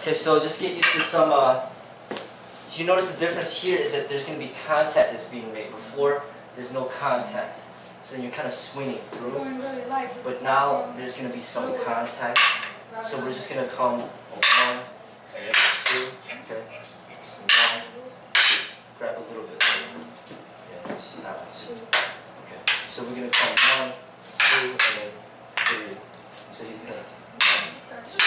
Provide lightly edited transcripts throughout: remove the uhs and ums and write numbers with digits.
Okay, so just get used to some, so you notice the difference here is that there's going to be contact that's being made. Before, there's no contact. So then you're kind of swinging through. But now, there's going to be some contact. So we're just going to come 1, and then 2, okay? 1, 2. Grab a little bit. Yeah, that one. Okay, so we're going to come 1, 2, and then 3. So he's going to 1, 2.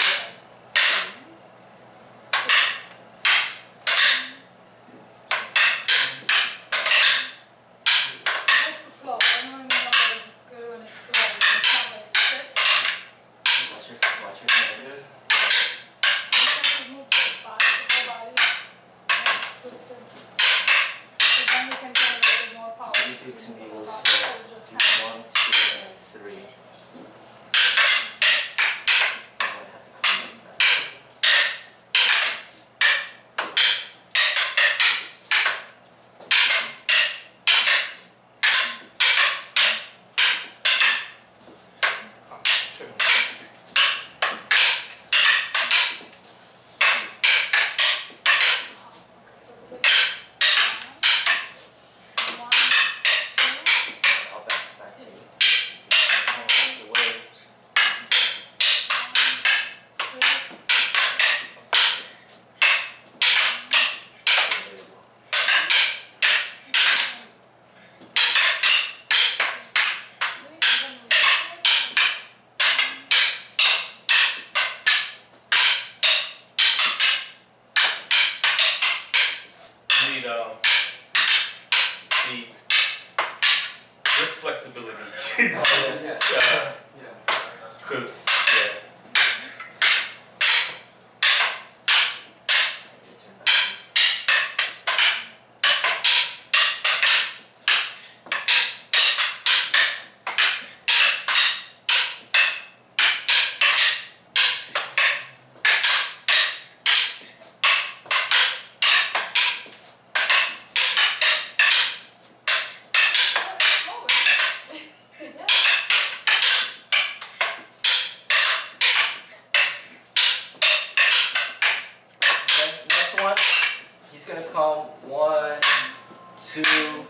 Just flexibility. Because, he's going to come 1, 2, 3,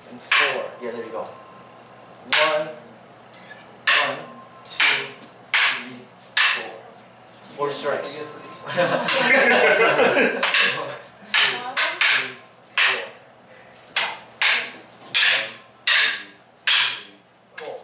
and 4. Yeah, there you go. 1, 1, 2, 3, 4. 4 strikes. 1, 2, 3, 4.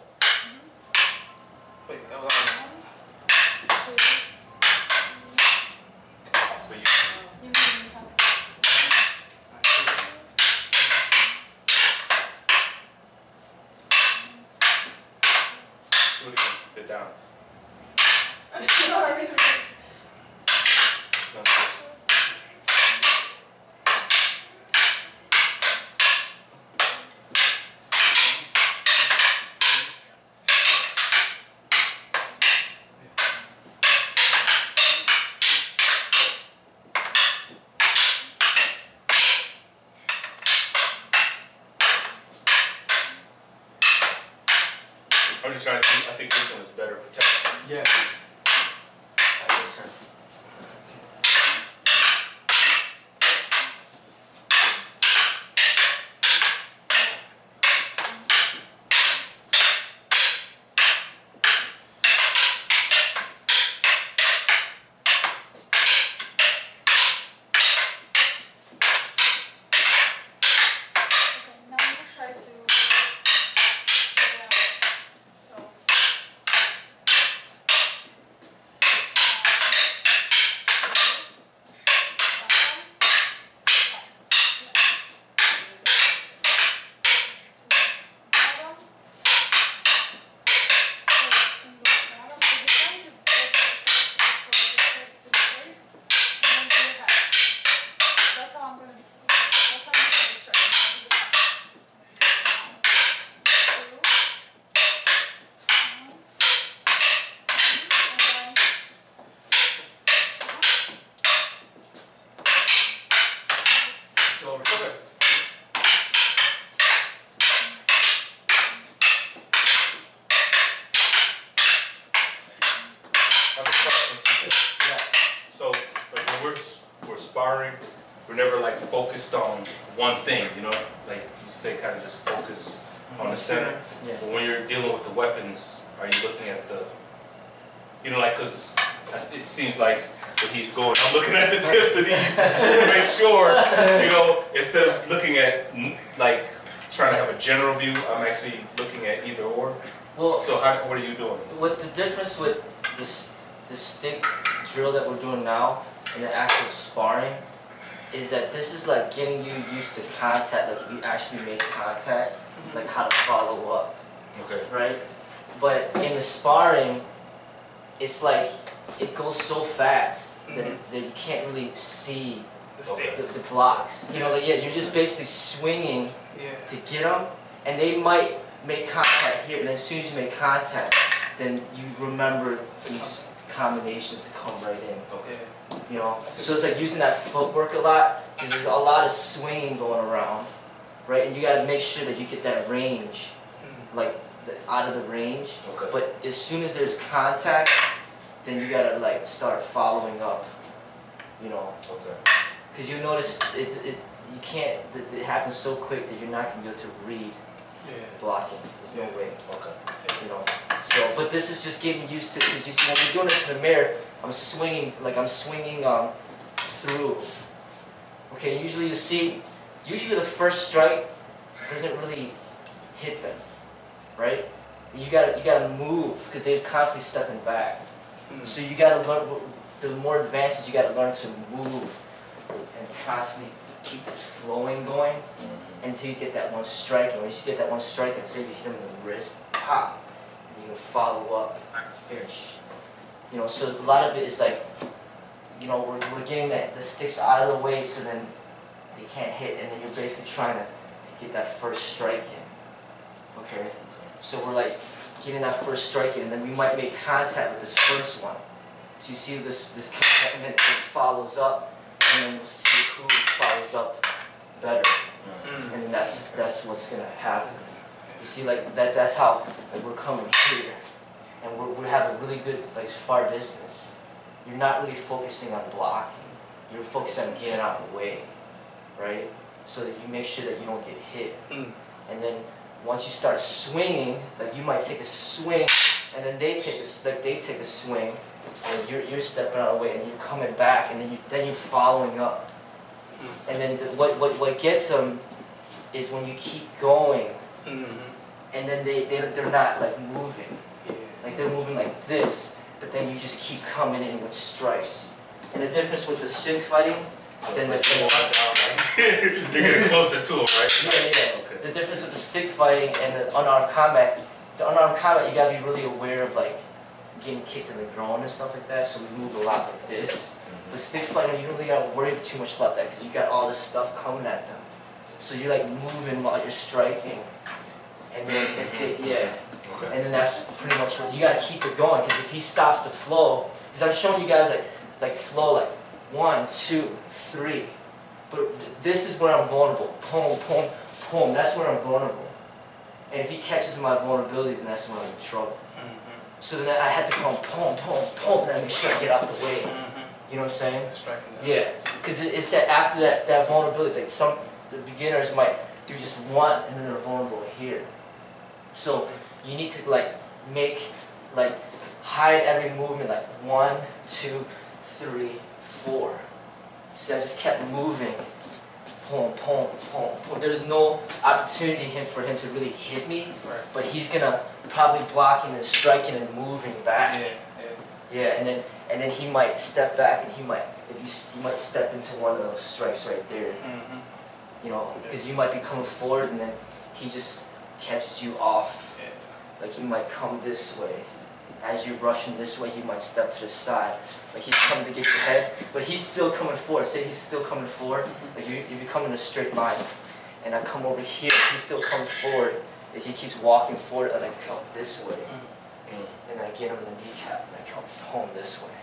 They're down. I'm just trying to see. I think this one is better protected. Yeah. sparring, we're never like focused on one thing, you know? Like you say, kind of just focus on the center. Yeah. But when you're dealing with the weapons, are you looking at the, you know, like, because it seems like when he's going, I'm looking at the tips of these to make sure, you know, instead of looking at, like, trying to have a general view, I'm actually looking at either or. Well, so what are you doing? What the difference with the stick drill that we're doing now and the actual sparring is that this is like getting you used to contact, like if you actually make contact, like how to follow up. Okay. Right? But in the sparring, it's like it goes so fast that you can't really see the blocks. You know, like, yeah, you're just basically swinging to get them, and they might make contact here, and as soon as you make contact, then you remember these combinations to come right in. Okay. You know, so it's like using that footwork a lot, because there's a lot of swinging going around, right? And you got to make sure that you get that range, like out of the range. Okay. But as soon as there's contact, then you got to like start following up. You know. Okay. Because you notice you can't. It happens so quick that you're not gonna be able to read blocking. There's no way. Okay. You know. So, but this is just getting used to. Because you see, when we're doing it to the mirror, I'm swinging through. Okay. Usually you see. Usually the first strike doesn't really hit them, right? You gotta move because they're constantly stepping back. So you gotta learn. The more advances, you gotta learn to move and constantly keep this flowing going until you get that one strike. And when you get that one strike, and say you hit him in the wrist, pop, and you can follow up, finish. You know, so a lot of it is like, you know, we're getting the sticks out of the way so then they can't hit, and then you're basically trying to get that first strike in. Okay? So we're like getting that first strike in, and then we might make contact with this first one. So you see this contact, and then it follows up, and then we'll see who follows up better. And that's what's gonna happen. You see, like that's how like, we're coming here, and we have a really good like far distance. You're not really focusing on blocking. You're focusing on getting out of the way, right? So that you make sure that you don't get hit. And then once you start swinging, like you might take a swing, and then they take a swing, and you're stepping out of the way, and you're coming back, and then you're following up. And then what gets them is when you keep going, and then they're not like moving, like they're moving like this, but then you just keep coming in with strikes. And the difference with the stick fighting, so then you're getting closer to them, right? Yeah. Okay. The difference with the stick fighting and the unarmed combat, you gotta be really aware of like getting kicked in the groin and stuff like that. So we move a lot like this. The stick fighting, you don't really gotta worry too much about that because you got all this stuff coming at them. So you're like moving while you're striking, and then and then that's pretty much what you gotta keep it going. Because if he stops the flow, because I'm showing you guys like flow like 1, 2, 3, but this is where I'm vulnerable. Boom, boom, boom. That's where I'm vulnerable. And if he catches my vulnerability, then that's when I'm in trouble. So then I had to come boom, boom, boom, and then make sure I get out the way. You know what I'm saying? Yeah, because it's that after that vulnerability, like the beginners might do just one and then they're vulnerable here. So you need to like hide every movement like 1, 2, 3, 4. So I just kept moving. Boom, boom, boom, boom. There's no opportunity for him to really hit me, but he's gonna probably blocking and striking and moving back. Yeah, and then he might step back, and he might step into one of those strikes right there. You know, because you might be coming forward, and then he just catches you off. Like he might come this way. As you're rushing this way, he might step to the side. Like he's coming to get your head, but he's still coming forward. Say he's still coming forward. Like if you come in a straight line, and I come over here, he still comes forward. As he keeps walking forward, and I come this way. And I get him in the kneecap, and I come home this way.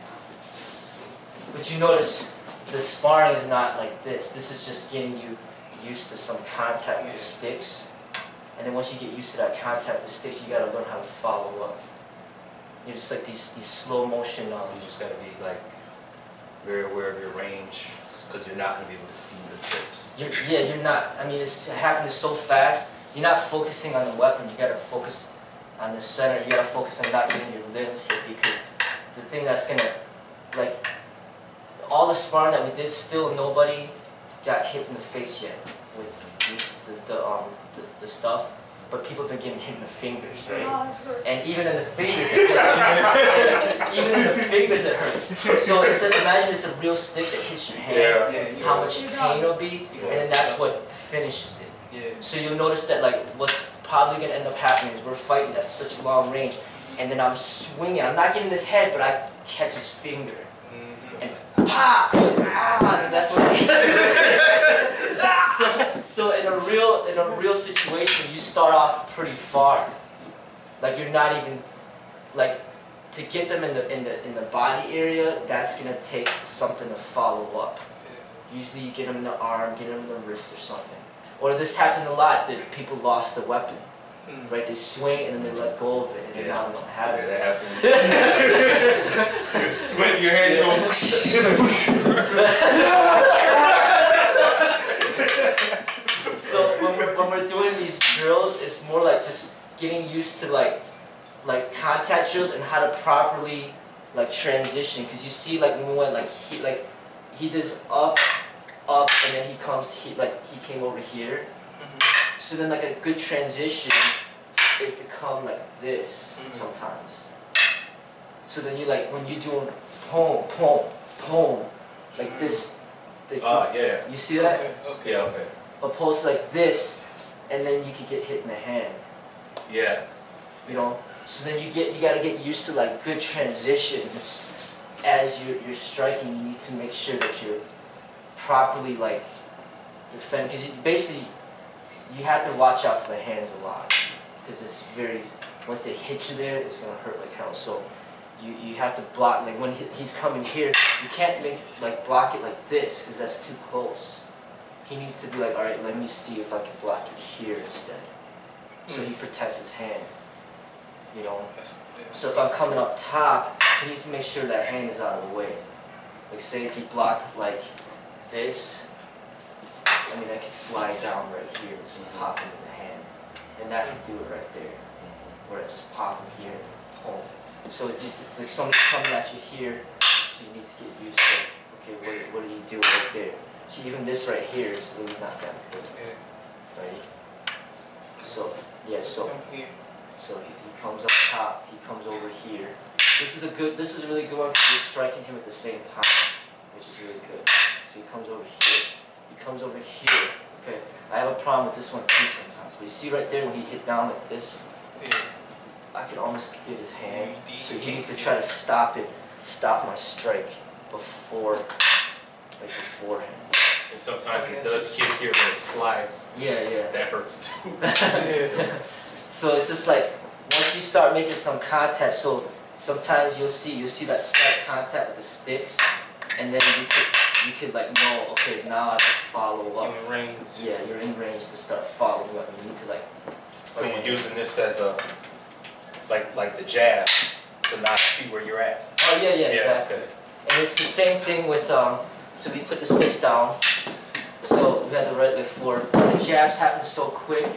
But you notice the sparring is not like this. This is just getting you used to some contact with sticks. And then once you get used to that contact with sticks, you gotta learn how to follow up. You're just like these slow motion. So you just gotta be like very aware of your range because you're not going to be able to see the tips. You're not. I mean, it happens so fast. You're not focusing on the weapon. You gotta focus on the center. You gotta focus on not getting your limbs hit, because the thing that's gonna, like, all the sparring that we did, still nobody got hit in the face yet with the stuff. But people have been getting hit in the fingers, right? And even in the fingers, it hurts. Even in the fingers, it hurts. So imagine it's a real stick that hits your hand. Yeah. How much pain it'll be, and then that's what finishes it. So you'll notice that, like, what's probably gonna end up happening is we're fighting at such long range, and then I'm swinging. I'm not getting his head, but I catch his finger, and pop, and that's what. So in a real situation, you start off pretty far. Like, you're not even, like, to get them in the body area, that's gonna take something to follow up. Usually you get them in the arm, get them in the wrist or something. Or this happened a lot, that people lost the weapon. Right? They swing and then they let go of it, and then now they don't have it. That happens. You swing your hand, So when we're doing these drills, it's more like just getting used to like contact drills and how to properly like transition. Because you see, like when we went he does up, and then he came over here. So then like a good transition is to come like this sometimes. So then you like when you do pom pom pom like this. Yeah. You see that? Okay. Okay. Opposed to like this, and then you could get hit in the hand. Yeah. You know. So then you gotta get used to like good transitions as you're striking. You need to make sure that you're properly like defend, because basically you have to watch out for the hands a lot, because it's once they hit you there, it's gonna hurt like hell. So you have to block, like when he's coming here, you can't block it like this, because that's too close. He needs to be like, all right, let me see if I can block it here instead. So he protects his hand, you know. So if I'm coming up top, he needs to make sure that hand is out of the way. Like say if he blocked like this, I mean I could slide down right here and pop him in the hand. And that could do it right there. Or I just pop him here and pull. So it's just like somebody coming at you here, so you need to get used to, okay, what do you do right there? So even this right here is really not that good. Right? So yeah, so he comes up top, he comes over here. This is a really good one because you're striking him at the same time, which is really good. So he comes over here. He comes over here. Okay. I have a problem with this one too sometimes. But you see right there when he hit down like this, I could almost get his hand. So he needs to try to stop my strike beforehand. And sometimes it does kick here, but it slides. Yeah. That hurts too. So it's just like once you start making some contact, so sometimes you'll see that slight contact with the sticks, and then you could like know, okay, now I can follow up. In range. Yeah, you're in range to start following up. You need to like. When you're using this as a like the jab, to not see where you're at. Oh yeah, exactly. Okay. And it's the same thing with so we put the sticks down. So we had the right leg forward. The jabs happen so quick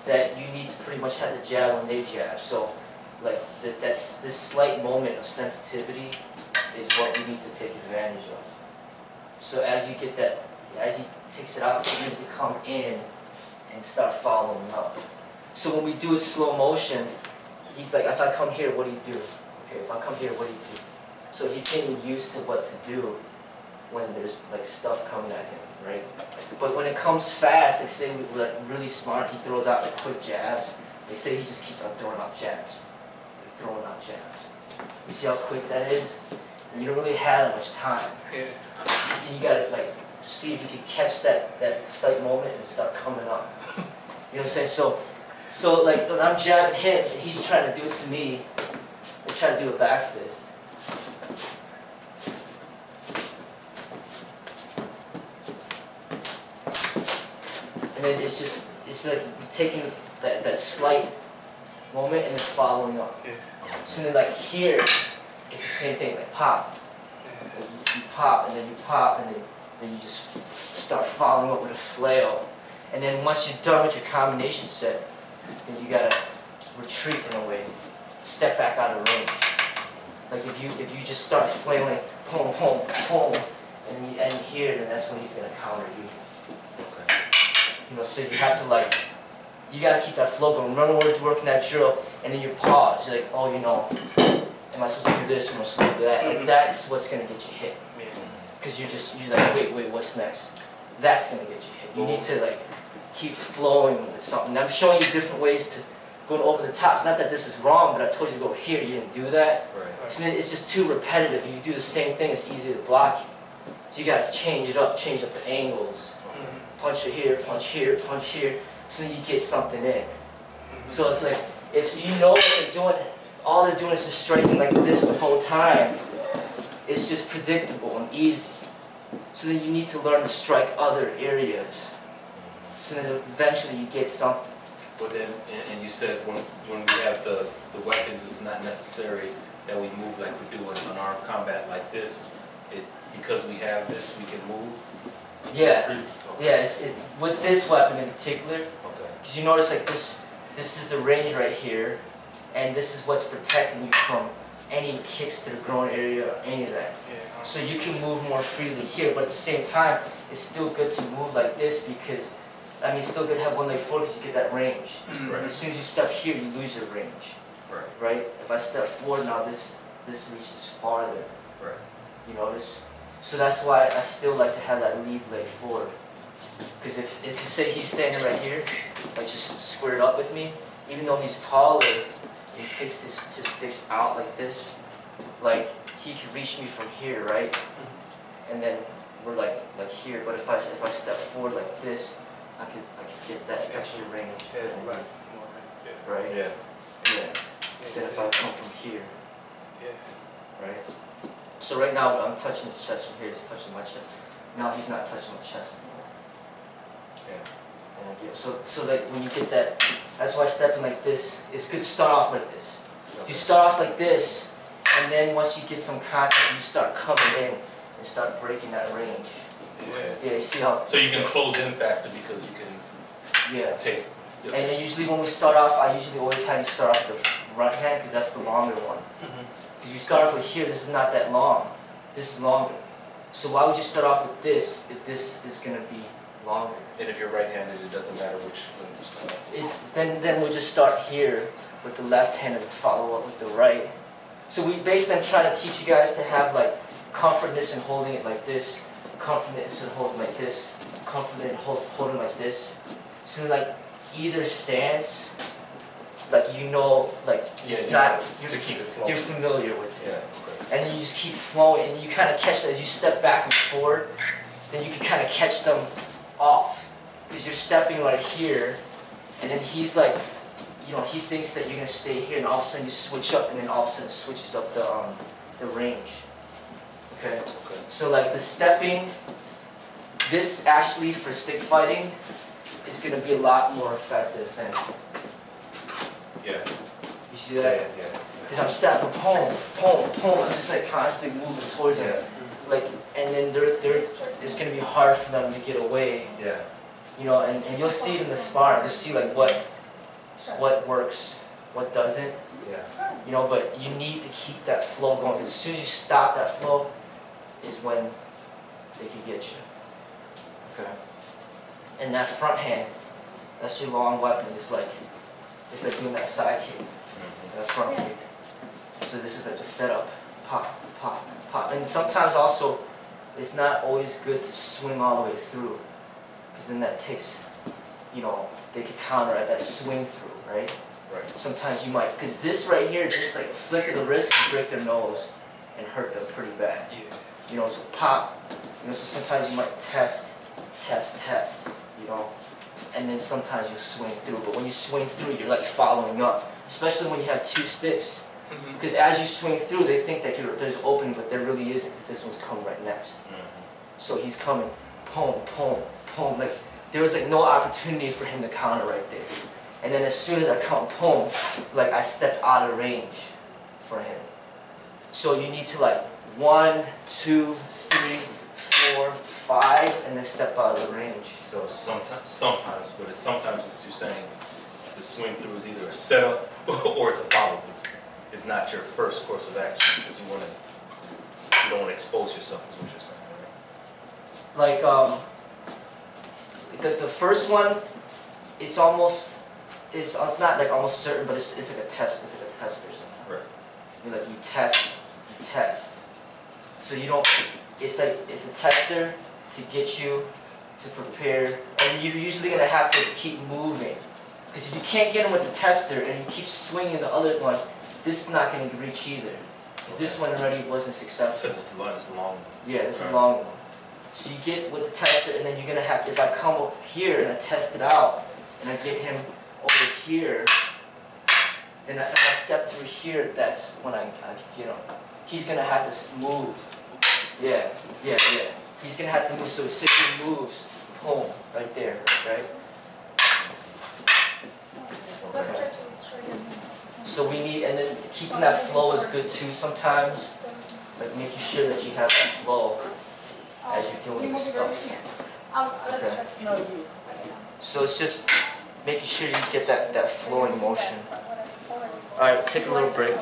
that you need to pretty much have the jab when they jab. So like this slight moment of sensitivity is what we need to take advantage of. So as you get that, as he takes it out, you need to come in and start following up. So when we do it slow motion, he's like, if I come here, what do you do? Okay, if I come here, what do you do? So he's getting used to what to do when there's like stuff coming at him, right? But when it comes fast, they say we're like really smart, he throws out like quick jabs. They say he just keeps on throwing out jabs. Like throwing out jabs. You see how quick that is? And you don't really have that much time. You gotta like see if you can catch that slight moment and start coming up. You know what I'm saying? So like when I'm jabbing him, he's trying to do it to me. I'm trying to do a back fist. And then it's like taking that slight moment and then following up. So then like here, it's the same thing, like pop. Like you pop. pop, and then you pop, and then you just start following up with a flail. And then once you're done with your combination set, then you gotta retreat in a way, step back out of range. Like if you just start flailing, pom pom pom, and you end here, then that's when he's gonna counter you. Okay. You know, so you have to like, you gotta keep that flow going. Remember when we're working that drill, and then you pause. You're like, oh, you know, am I supposed to do this? Am I supposed to do that? Like that's what's gonna get you hit. Because you're like, wait, what's next? That's gonna get you hit. You need to like keep flowing with something. I'm showing you different ways to go over the top. It's not that this is wrong, but I told you to go here. You didn't do that. Right. So then it's just too repetitive. You do the same thing, it's easy to block you. So you gotta change up the angles. Punch it here, punch here, punch here, so you get something in. So it's like, if you know what they're doing, all they're doing is just striking like this the whole time. It's just predictable and easy. So then you need to learn to strike other areas. So then eventually you get something. Well then, and you said when we have the weapons, it's not necessary that we move like we do in unarmed combat like this. Because we have this, we can move. Yeah, Okay. yeah. With this weapon in particular, Okay. because you notice like this is the range right here, and this is what's protecting you from any kicks to the groin area or any of that. Yeah. So you can move more freely here, but at the same time, it's still good to move like this because, I mean, it's still good to have one leg forward because you get that range. Right. As soon as you step here, you lose your range. Right. Right? If I step forward now, this reaches farther. Right. You notice? So that's why I still like to have that lead leg forward. Because if you say he's standing right here, like just squared up with me, even though he's taller, he takes his sticks out like this, like he can reach me from here, right? And then we're like here. But if I step forward like this, I could get that extra range. Yeah, it's right. Right? Yeah. Yeah. Then if I come from here, Yeah. right? So right now I'm touching his chest from here, he's touching my chest. Now he's not touching my chest anymore. Yeah. And again, so like when you get that, that's why stepping like this, it's good to start off like this. Okay. You start off like this, and then once you get some contact, you start coming in and start breaking that range. Yeah. Yeah, you see how? So you can close in faster because you can Yeah. take. And then usually when we start off, I usually always have you start off with the right hand because that's the longer one. Because you start off with here, this is not that long. This is longer. So why would you start off with this if this is going to be longer? And if you're right-handed, it doesn't matter which one you start off. Then we'll just start here with the left hand and follow up with the right. So we basically I'm trying to teach you guys to have like comfortness in holding it like this, comfortness in holding like this, comfortness in holding like this. So like either stance, like you know, like it's not to keep it flowing. you're familiar with it. Yeah. Okay. And then you just keep flowing, and you kind of catch that as you step back and forward. Then you can kind of catch them off because you're stepping right here, and then he's like, you know, he thinks that you're gonna stay here, and all of a sudden you switch up, and then all of a sudden it switches up the range. Okay. Okay. So like the stepping, this actually for stick fighting is gonna be a lot more effective than. Yeah. You see that? Yeah. Because I'm stepping, pom, pom, pom. I'm just like constantly moving towards Yeah. it. Like, and then it's gonna be hard for them to get away. Yeah. You know, and you'll see it in the sparring. You'll see like what works, what doesn't. Yeah. You know, but you need to keep that flow going. 'Cause as soon as you stop that flow, is when they can get you. Okay. And that front hand, that's your long weapon. It's like doing that side kick, that front kick. So this is like the setup, pop, pop, pop. And sometimes also, it's not always good to swing all the way through, because then that takes, you know, they could counter at that swing through, right? Right. Sometimes you might, because this right here, just like a flick of the wrist can break their nose and hurt them pretty bad. Yeah. You know, so pop. You know, so sometimes you might test, you know, and then sometimes you swing through. But when you swing through, you're like following up, especially when you have two sticks. Because as you swing through, they think that there's opening, but there really isn't, because this one's coming right next. So he's coming, pom, pom, pom. Like, there was like no opportunity for him to counter right there. And then as soon as I count pom, like I stepped out of range for him. So you need to like 1, 2, 3, 5 and then step out of the range. So sometimes, but sometimes it's you're saying the swing through is either a setup or it's a follow through. It's not your first course of action because you don't want to expose yourself, is what you're saying, right? Like the first one, it's not like almost certain, but it's like a test. It's like a test or something. Right. You test. So you don't. It's a tester to get you to prepare, and you're usually gonna have to keep moving, because if you can't get him with the tester and you keep swinging the other one, this is not gonna reach either. This one already wasn't successful. Because it's the long one. Yeah, it's a long one. So you get with the tester, and then you're gonna have to. If I come up here and I test it out, and I get him over here, and if I step through here, that's when he's gonna have to move. Yeah. He's gonna have to move. So Sifu moves, boom, right there, right? Let's try to straighten. So we need, and then keeping that flow is good too sometimes. Like making sure that you have that flow as you're doing this stuff. Let's Okay. try. No, you. So it's just making sure you get that flowing motion. Alright, take a little break.